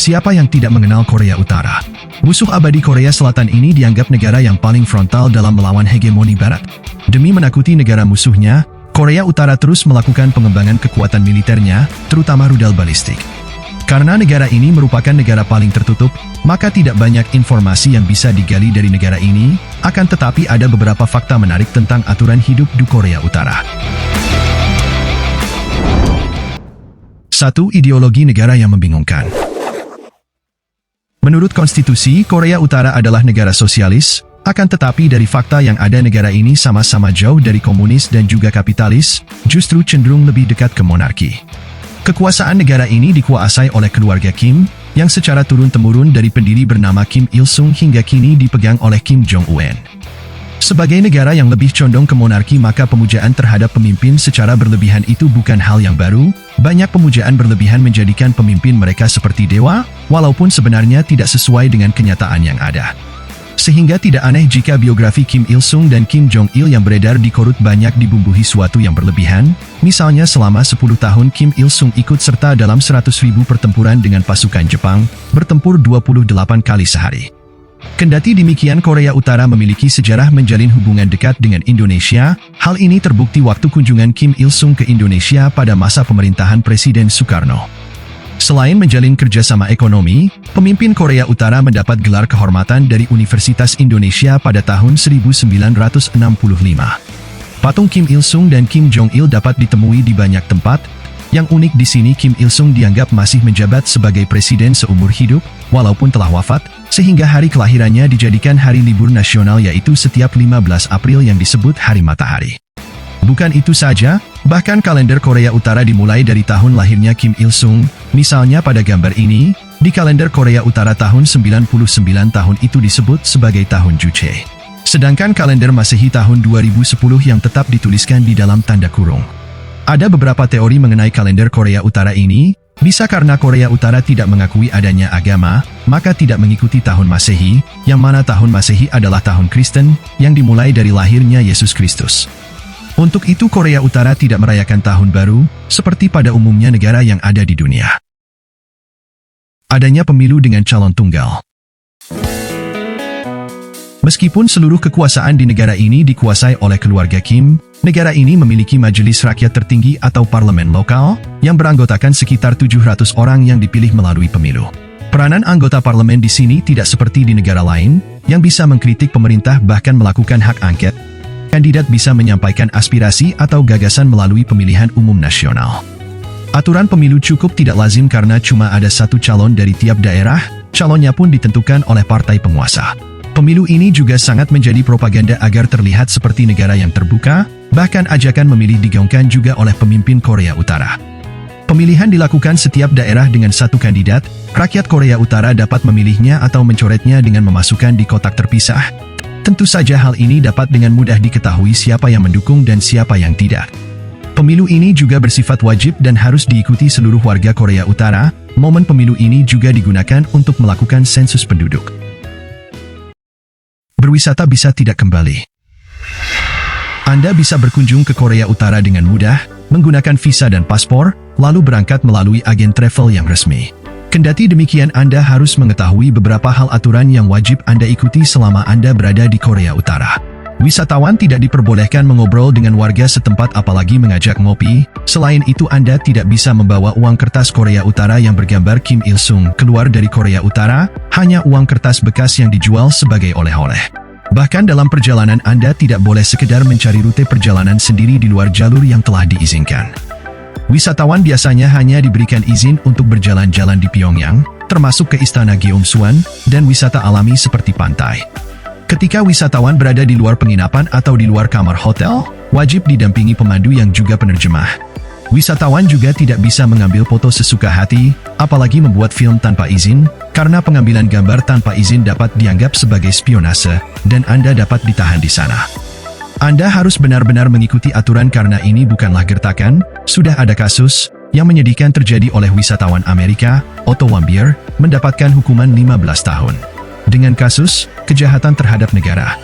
Siapa yang tidak mengenal Korea Utara? Musuh abadi Korea Selatan ini dianggap negara yang paling frontal dalam melawan hegemoni Barat. Demi menakuti negara musuhnya, Korea Utara terus melakukan pengembangan kekuatan militernya, terutama rudal balistik. Karena negara ini merupakan negara paling tertutup, maka tidak banyak informasi yang bisa digali dari negara ini, akan tetapi ada beberapa fakta menarik tentang aturan hidup di Korea Utara. 1. Ideologi negara yang membingungkan. Menurut konstitusi, Korea Utara adalah negara sosialis, akan tetapi dari fakta yang ada negara ini sama-sama jauh dari komunis dan juga kapitalis, justru cenderung lebih dekat ke monarki. Kekuasaan negara ini dikuasai oleh keluarga Kim, yang secara turun-temurun dari pendiri bernama Kim Il-sung hingga kini dipegang oleh Kim Jong-un. Sebagai negara yang lebih condong ke monarki, maka pemujaan terhadap pemimpin secara berlebihan itu bukan hal yang baru. Banyak pemujaan berlebihan menjadikan pemimpin mereka seperti dewa, walaupun sebenarnya tidak sesuai dengan kenyataan yang ada. Sehingga tidak aneh jika biografi Kim Il-sung dan Kim Jong-il yang beredar di Korut banyak dibumbuhi suatu yang berlebihan. Misalnya selama 10 tahun Kim Il-sung ikut serta dalam 100.000 pertempuran dengan pasukan Jepang, bertempur 28 kali sehari. Kendati demikian, Korea Utara memiliki sejarah menjalin hubungan dekat dengan Indonesia. Hal ini terbukti waktu kunjungan Kim Il-sung ke Indonesia pada masa pemerintahan Presiden Soekarno. Selain menjalin kerjasama ekonomi, pemimpin Korea Utara mendapat gelar kehormatan dari Universitas Indonesia pada tahun 1965. Patung Kim Il-sung dan Kim Jong-il dapat ditemui di banyak tempat. Yang unik di sini, Kim Il-sung dianggap masih menjabat sebagai presiden seumur hidup, walaupun telah wafat, sehingga hari kelahirannya dijadikan hari libur nasional, yaitu setiap 15 April yang disebut Hari Matahari. Bukan itu saja, bahkan kalender Korea Utara dimulai dari tahun lahirnya Kim Il-sung. Misalnya pada gambar ini, di kalender Korea Utara tahun 99 tahun itu disebut sebagai tahun Juche. Sedangkan kalender Masehi tahun 2010 yang tetap dituliskan di dalam tanda kurung. Ada beberapa teori mengenai kalender Korea Utara ini. Bisa karena Korea Utara tidak mengakui adanya agama, maka tidak mengikuti tahun Masehi, yang mana tahun Masehi adalah tahun Kristen, yang dimulai dari lahirnya Yesus Kristus. Untuk itu Korea Utara tidak merayakan tahun baru, seperti pada umumnya negara yang ada di dunia. Adanya pemilu dengan calon tunggal. Meskipun seluruh kekuasaan di negara ini dikuasai oleh keluarga Kim, negara ini memiliki majelis rakyat tertinggi atau parlemen lokal, yang beranggotakan sekitar 700 orang yang dipilih melalui pemilu. Peranan anggota parlemen di sini tidak seperti di negara lain, yang bisa mengkritik pemerintah bahkan melakukan hak angket. Kandidat bisa menyampaikan aspirasi atau gagasan melalui pemilihan umum nasional. Aturan pemilu cukup tidak lazim karena cuma ada satu calon dari tiap daerah, calonnya pun ditentukan oleh partai penguasa. Pemilu ini juga sangat menjadi propaganda agar terlihat seperti negara yang terbuka, bahkan ajakan memilih digaungkan juga oleh pemimpin Korea Utara. Pemilihan dilakukan setiap daerah dengan satu kandidat, rakyat Korea Utara dapat memilihnya atau mencoretnya dengan memasukkan di kotak terpisah. Tentu saja hal ini dapat dengan mudah diketahui siapa yang mendukung dan siapa yang tidak. Pemilu ini juga bersifat wajib dan harus diikuti seluruh warga Korea Utara. Momen pemilu ini juga digunakan untuk melakukan sensus penduduk. Berwisata bisa tidak kembali. Anda bisa berkunjung ke Korea Utara dengan mudah, menggunakan visa dan paspor, lalu berangkat melalui agen travel yang resmi. Kendati demikian, Anda harus mengetahui beberapa hal aturan yang wajib Anda ikuti selama Anda berada di Korea Utara. Wisatawan tidak diperbolehkan mengobrol dengan warga setempat apalagi mengajak ngopi. Selain itu, Anda tidak bisa membawa uang kertas Korea Utara yang bergambar Kim Il-sung keluar dari Korea Utara, hanya uang kertas bekas yang dijual sebagai oleh-oleh. Bahkan dalam perjalanan Anda tidak boleh sekedar mencari rute perjalanan sendiri di luar jalur yang telah diizinkan. Wisatawan biasanya hanya diberikan izin untuk berjalan-jalan di Pyongyang, termasuk ke Istana Gyeongsuan, dan wisata alami seperti pantai. Ketika wisatawan berada di luar penginapan atau di luar kamar hotel, wajib didampingi pemandu yang juga penerjemah. Wisatawan juga tidak bisa mengambil foto sesuka hati, apalagi membuat film tanpa izin, karena pengambilan gambar tanpa izin dapat dianggap sebagai spionase, dan Anda dapat ditahan di sana. Anda harus benar-benar mengikuti aturan karena ini bukanlah gertakan. Sudah ada kasus yang menyedihkan terjadi oleh wisatawan Amerika, Otto Warmbier, mendapatkan hukuman 15 tahun. Dengan kasus kejahatan terhadap negara.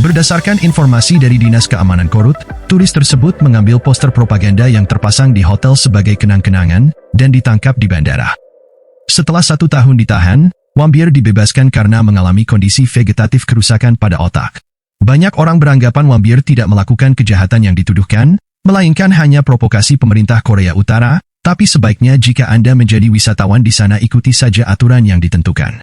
Berdasarkan informasi dari Dinas Keamanan Korut, turis tersebut mengambil poster propaganda yang terpasang di hotel sebagai kenang-kenangan dan ditangkap di bandara. Setelah 1 tahun ditahan, Wambier dibebaskan karena mengalami kondisi vegetatif kerusakan pada otak. Banyak orang beranggapan Wambier tidak melakukan kejahatan yang dituduhkan, melainkan hanya provokasi pemerintah Korea Utara, tapi sebaiknya jika Anda menjadi wisatawan di sana ikuti saja aturan yang ditentukan.